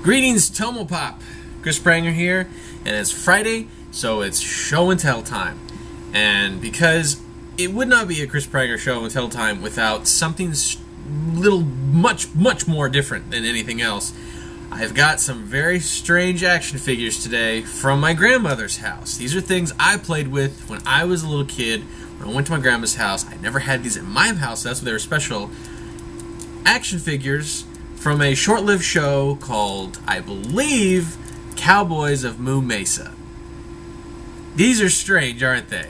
Greetings, Tomo Pop. Chris Pranger here, and it's Friday, so it's show and tell time. And because it would not be a Chris Pranger show and tell time without something much more different than anything else, I've got some very strange action figures today from my grandmother's house. These are things I played with when I was a little kid. When I went to my grandma's house, I never had these at my house. That's why they were special. Action figures from a short-lived show called, I believe, Cowboys of Moo Mesa. These are strange, aren't they?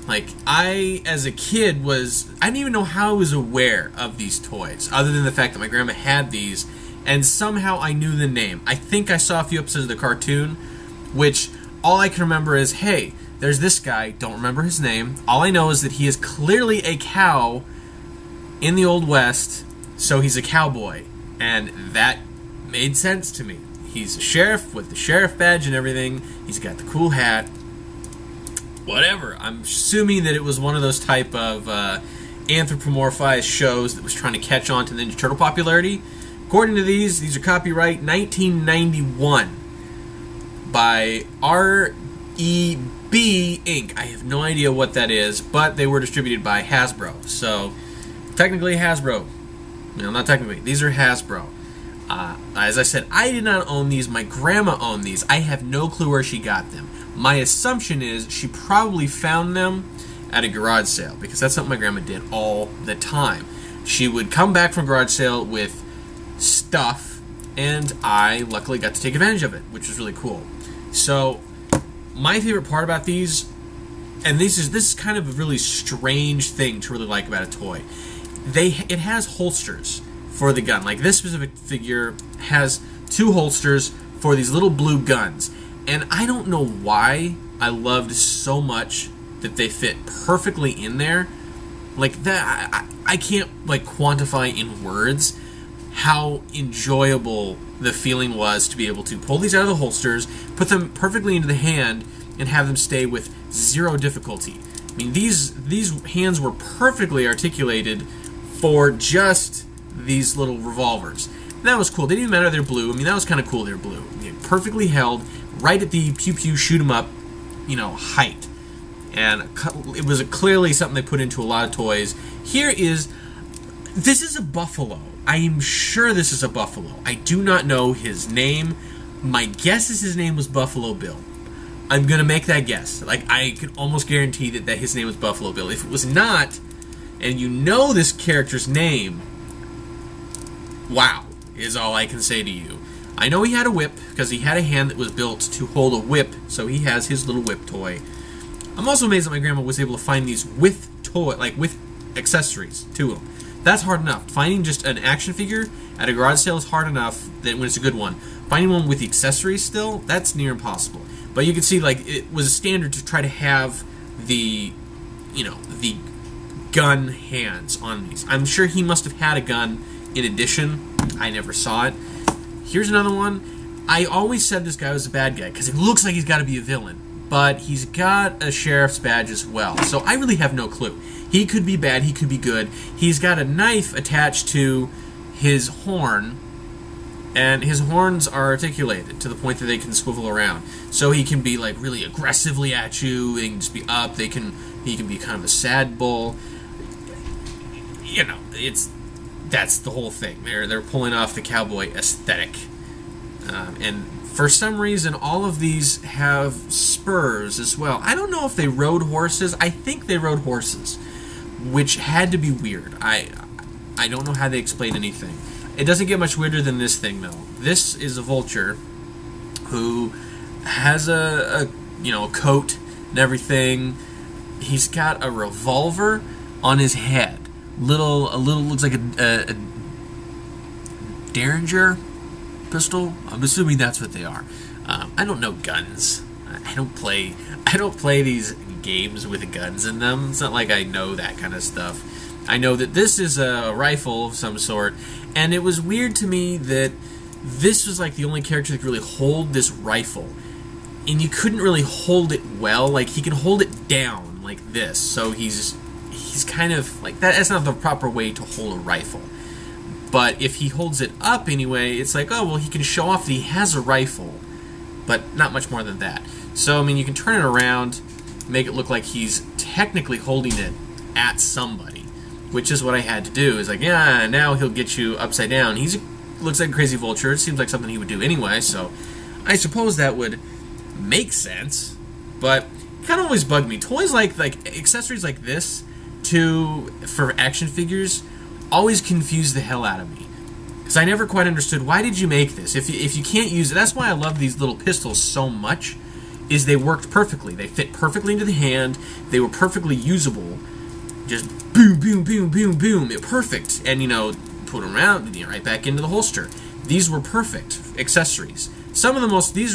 Like, I, as a kid, I didn't even know how I was aware of these toys, other than the fact that my grandma had these, and somehow I knew the name. I think I saw a few episodes of the cartoon, which all I can remember is, hey, there's this guy, don't remember his name. All I know is that he is clearly a cow in the Old West, so he's a cowboy. And that made sense to me. He's a sheriff with the sheriff badge and everything. He's got the cool hat. Whatever. I'm assuming that it was one of those type of anthropomorphized shows that was trying to catch on to Ninja Turtle popularity. According to these are copyright 1991 by R.E.B. Inc. I have no idea what that is, but they were distributed by Hasbro. So, technically Hasbro. No, not technically. These are Hasbro. As I said, I did not own these. My grandma owned these. I have no clue where she got them. My assumption is she probably found them at a garage sale, because that's something my grandma did all the time. She would come back from a garage sale with stuff, and I luckily got to take advantage of it, which was really cool. So, my favorite part about these, and this is kind of a really strange thing to really like about a toy. It has holsters for the gun. Like, this specific figure has two holsters for these little blue guns. And I don't know why I loved so much that they fit perfectly in there. Like, that, I can't, like, quantify in words how enjoyable the feeling was to be able to pull these out of the holsters, put them perfectly into the hand, and have them stay with zero difficulty. I mean, these hands were perfectly articulated for just these little revolvers. And that was cool. They didn't matter they're blue. I mean, that was kind of cool they're blue. Perfectly held, right at the pew-pew shoot-'em-up, height. And it was clearly something they put into a lot of toys. This is a buffalo. I am sure this is a buffalo. I do not know his name. My guess is his name was Buffalo Bill. I'm going to make that guess. Like, I could almost guarantee that his name was Buffalo Bill. If it was not, and you know this character's name, wow, is all I can say to you. I know he had a whip, because he had a hand that was built to hold a whip, so he has his little whip toy. I'm also amazed that my grandma was able to find these with accessories to them. That's hard enough. Finding just an action figure at a garage sale is hard enough that when it's a good one. Finding one with the accessories still, that's near impossible. But you can see, like, it was a standard to try to have the gun hands on these. I'm sure he must have had a gun in addition. I never saw it. Here's another one. I always said this guy was a bad guy because it looks like he's got to be a villain, but he's got a sheriff's badge as well, so I really have no clue. He could be bad, he could be good. He's got a knife attached to his horn, and his horns are articulated to the point that they can swivel around. So he can be, like, really aggressively at you, they can just be up, he can be kind of a sad bull. That's the whole thing. They're pulling off the cowboy aesthetic. And for some reason, all of these have spurs as well. I don't know if they rode horses. I think they rode horses, which had to be weird. I don't know how they explain anything. It doesn't get much weirder than this thing, though. This is a vulture who has a coat and everything. He's got a revolver on his head. Looks like a Derringer pistol. I'm assuming that's what they are. I don't know guns. I don't play these games with guns in them. It's not like I know that kind of stuff. I know that this is a rifle of some sort, and it was weird to me that this was like the only character that could really hold this rifle, and you couldn't really hold it well. Like, he can hold it down like this, so he's kind of like that. That's not the proper way to hold a rifle. But if he holds it up anyway, it's like, oh, well, he can show off that he has a rifle, but not much more than that. So, I mean, you can turn it around, make it look like he's technically holding it at somebody, which is what I had to do. Is like, yeah, now he'll get you upside down. Looks like a crazy vulture. It seems like something he would do anyway, so I suppose that would make sense, but it kind of always bugged me. Toys like accessories like this for action figures always confuse the hell out of me, because I never quite understood, why did you make this if you can't use it. That's why I love these little pistols so much, is they worked perfectly. They fit perfectly into the hand. They were perfectly usable. Just boom, boom, boom, boom, boom. Perfect. And, you know, put them around, right back into the holster. These were perfect accessories. These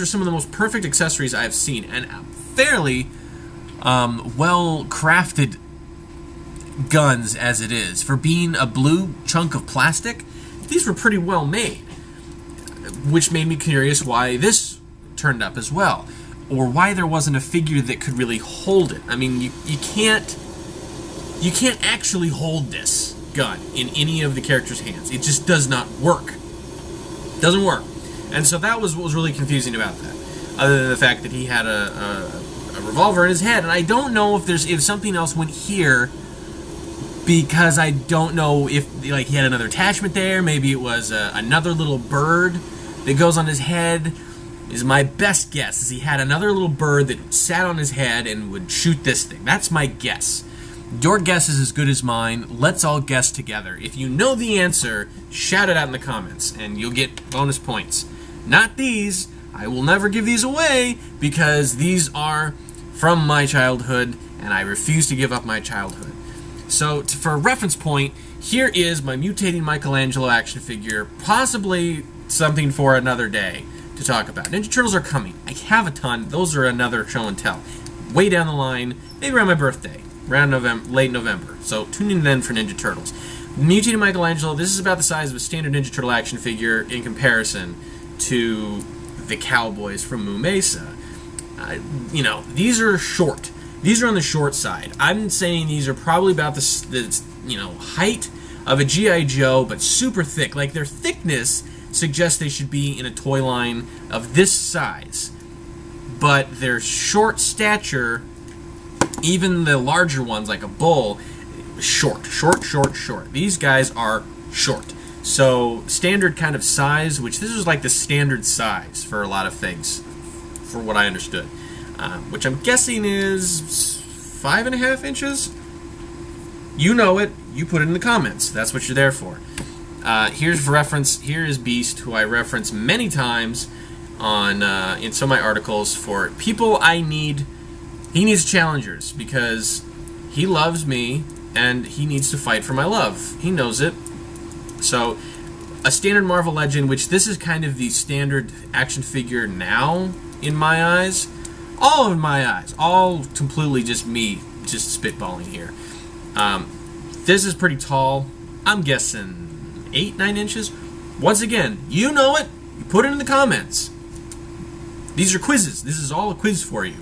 are some of the most perfect accessories I've seen, and fairly well-crafted guns as it is. For being a blue chunk of plastic, these were pretty well made, which made me curious why this turned up as well, or why there wasn't a figure that could really hold it. I mean, you can't actually hold this gun in any of the characters' hands. It just does not work. It doesn't work. And so that was what was really confusing about that, other than the fact that he had a revolver in his head. And I don't know if something else went here, because I don't know if he had another attachment there. Maybe it was another little bird that goes on his head. Is my best guess, is he had another little bird that sat on his head and would shoot this thing. That's my guess. Your guess is as good as mine. Let's all guess together. If you know the answer, shout it out in the comments, and you'll get bonus points. Not these. I will never give these away, because these are from my childhood, and I refuse to give up my childhood. So, for a reference point, here is my mutating Michelangelo action figure, possibly something for another day to talk about. Ninja Turtles are coming. I have a ton. Those are another show and tell. Way down the line, maybe around my birthday, around late November. So tune in then for Ninja Turtles. Mutating Michelangelo, this is about the size of a standard Ninja Turtle action figure in comparison to the Cowboys from Moo Mesa. You know, these are short. These are on the short side. I'm saying these are probably about the height of a G.I. Joe, but super thick. Like, their thickness suggests they should be in a toy line of this size. But their short stature, even the larger ones like a bull, short. These guys are short. So standard kind of size, which this is like the standard size for a lot of things, for what I understood. Which I'm guessing is 5.5 inches. You know it. You put it in the comments. That's what you're there for. Here's for reference. Here is Beast, who I reference many times on in some of my articles for people I need. He needs challengers because he loves me and he needs to fight for my love. He knows it. So, a standard Marvel Legend, which this is kind of the standard action figure now in my eyes. All in my eyes. All completely just me, just spitballing here. This is pretty tall. I'm guessing 8-9 inches. Once again, you know it. You put it in the comments. These are quizzes. This is all a quiz for you.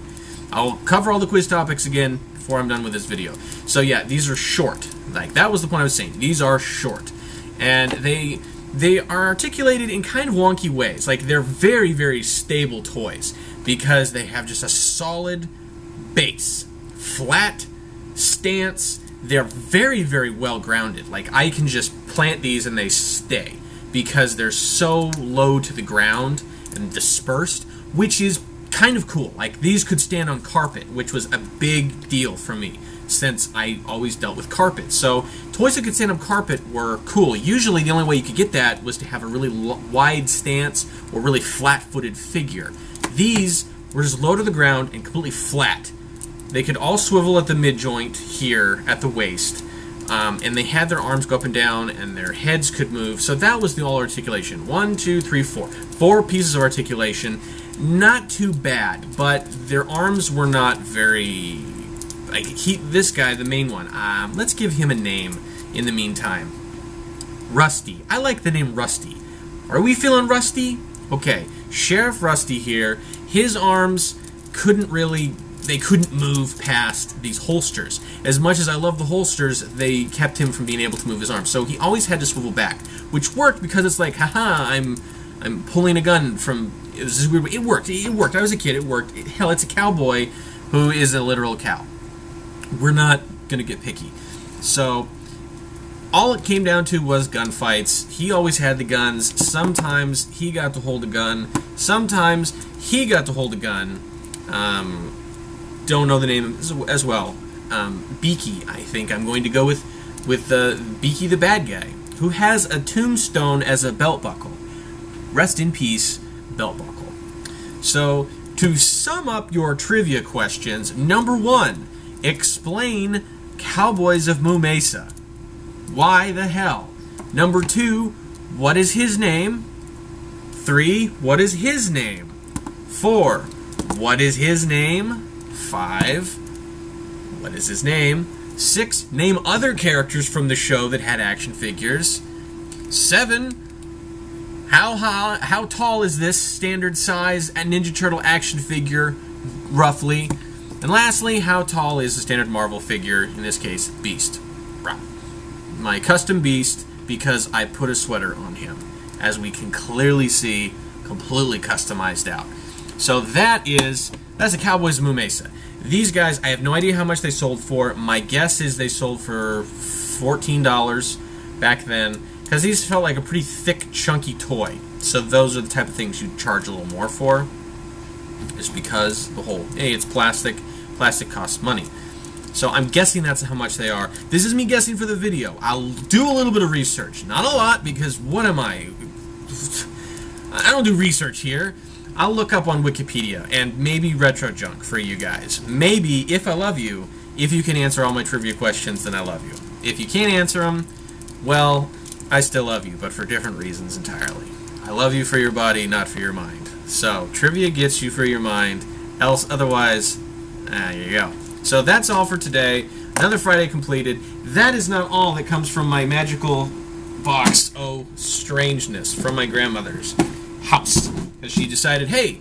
I'll cover all the quiz topics again before I'm done with this video. So yeah, these are short. Like, that was the point I was saying. These are short. And they are articulated in kind of wonky ways. Like, they're very, very stable toys because they have just a solid base. Flat stance. They're very, very well grounded. Like, I can just plant these and they stay because they're so low to the ground and dispersed, which is kind of cool. Like, these could stand on carpet, which was a big deal for me since I always dealt with carpet. So toys that could stand on carpet were cool. Usually the only way you could get that was to have a really wide stance or really flat-footed figure. These were just low to the ground and completely flat. They could all swivel at the mid-joint here at the waist, and they had their arms go up and down, and their heads could move. So that was the all articulation. 1, 2, 3, 4. 4 pieces of articulation. Not too bad, but their arms were not very... Like, this guy, the main one, let's give him a name in the meantime. Rusty. I like the name Rusty. Are we feeling Rusty? Okay, Sheriff Rusty here. His arms couldn't really... they couldn't move past these holsters. As much as I love the holsters, they kept him from being able to move his arms. So he always had to swivel back, which worked because it's like, haha, I'm pulling a gun from. This is weird. It worked. It worked. I was a kid. It worked. Hell, it's a cowboy who is a literal cow. We're not gonna get picky. So all it came down to was gunfights. He always had the guns. Sometimes he got to hold a gun. Sometimes he got to hold a gun. Don't know the name as well. Beaky, I think I'm going to go with Beaky the bad guy, who has a tombstone as a belt buckle. Rest in peace, belt buckle. So, to sum up your trivia questions, number 1, explain Cowboys of Moo Mesa. Why the hell? Number 2, what is his name? 3, what is his name? 4, what is his name? 5, what is his name? 6, name other characters from the show that had action figures. 7, how tall is this standard size Ninja Turtle action figure, roughly? And lastly, how tall is the standard Marvel figure, in this case, Beast? My custom Beast, because I put a sweater on him, as we can clearly see, completely customized out. So that's the Cowboys of Moo Mesa. These guys, I have no idea how much they sold for. My guess is they sold for $14 back then, because these felt like a pretty thick, chunky toy. So those are the type of things you'd charge a little more for, just because the whole, hey, it's plastic. Plastic costs money. So I'm guessing that's how much they are. This is me guessing for the video. I'll do a little bit of research. Not a lot, because what am I? I don't do research here. I'll look up on Wikipedia and maybe Retro Junk for you guys. Maybe, if I love you, if you can answer all my trivia questions, then I love you. If you can't answer them, well, I still love you, but for different reasons entirely. I love you for your body, not for your mind. So, trivia gets you for your mind, otherwise, there you go. So that's all for today. Another Friday completed. That is not all that comes from my magical box. Oh, strangeness. From my grandmother's house. Because she decided, hey,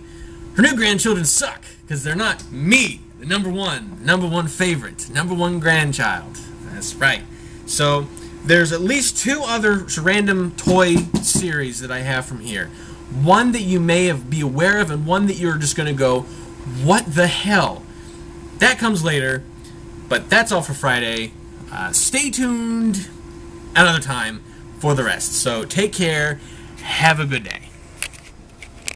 her new grandchildren suck. Because they're not me. The number one favorite. Number 1 grandchild. That's right. So there's at least 2 other random toy series that I have from here. One that you may be aware of, and one that you're just going to go, what the hell? That comes later, but that's all for Friday. Stay tuned another time for the rest. So take care. Have a good day.